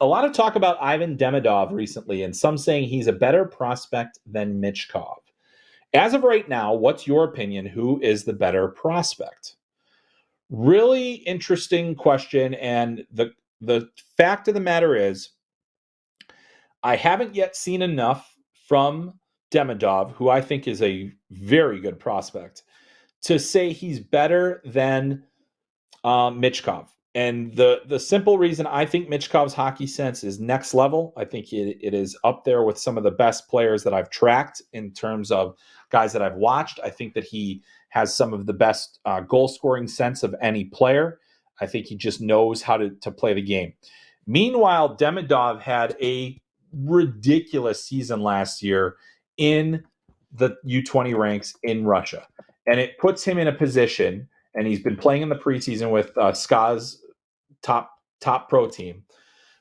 a lot of talk about Ivan Demidov recently, and some saying he's a better prospect than Michkov. As of right now, what's your opinion? Who is the better prospect? Really interesting question. And the fact of the matter is, I haven't yet seen enough from Demidov, who I think is a very good prospect, to say he's better than Michkov. And the simple reason I think Michkov's hockey sense is next level. I think it is up there with some of the best players that I've tracked in terms of guys that I've watched. I think that he has some of the best goal scoring sense of any player. I think he just knows how to play the game. Meanwhile, Demidov had a ridiculous season last year in the U20 ranks in Russia. And it puts him in a position, and he's been playing in the preseason with SKA's top pro team,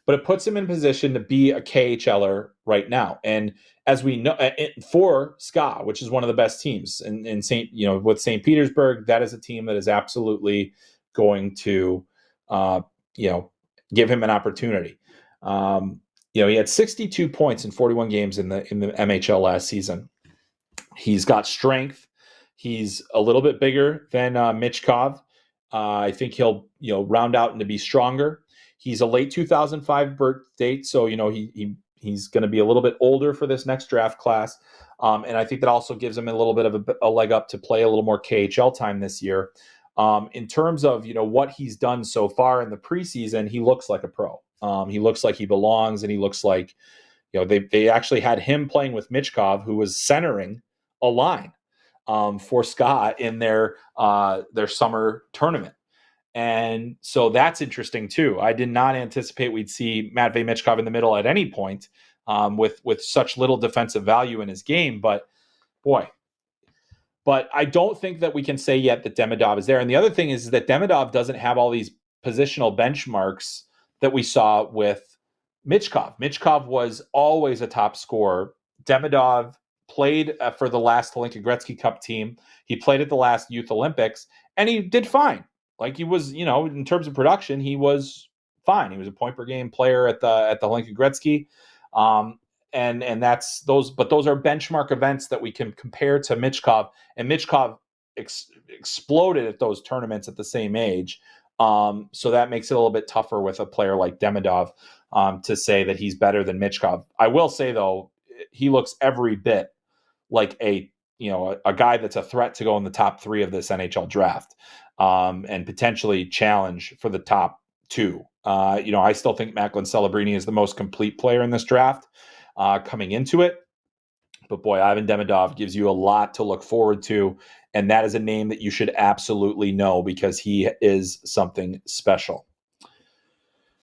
but it puts him in position to be a KHLer right now. And as we know, for SKA, which is one of the best teams in with St. Petersburg, that is a team that is absolutely going to, give him an opportunity. He had 62 points in 41 games in the MHL last season. He's got strength. He's a little bit bigger than Michkov. I think he'll round out and to be stronger. He's a late 2005 birth date, so he's going to be a little bit older for this next draft class, and I think that also gives him a little bit of a leg up to play a little more KHL time this year. In terms of what he's done so far in the preseason, he looks like a pro. He looks like he belongs, and he looks like they actually had him playing with Michkov, who was centering a line for SKA in their summer tournament. And so that's interesting too. I did not anticipate we'd see Matvei Michkov in the middle at any point with such little defensive value in his game. But I don't think that we can say yet that Demidov is there. And the other thing is that Demidov doesn't have all these positional benchmarks that we saw with Michkov. Michkov was always a top scorer. Demidov played for the last Hlinka Gretzky Cup team. He played at the last Youth Olympics, and he did fine. Like he was, in terms of production, he was fine. He was a point per game player at the Hlinka Gretzky, and that's those. But those are benchmark events that we can compare to Michkov, and Michkov exploded at those tournaments at the same age. So that makes it a little bit tougher with a player like Demidov to say that he's better than Michkov. I will say though, he looks every bit like a guy that's a threat to go in the top 3 of this NHL draft, and potentially challenge for the top 2. I still think Macklin Celebrini is the most complete player in this draft coming into it. But boy, Ivan Demidov gives you a lot to look forward to, and that is a name that you should absolutely know because he is something special.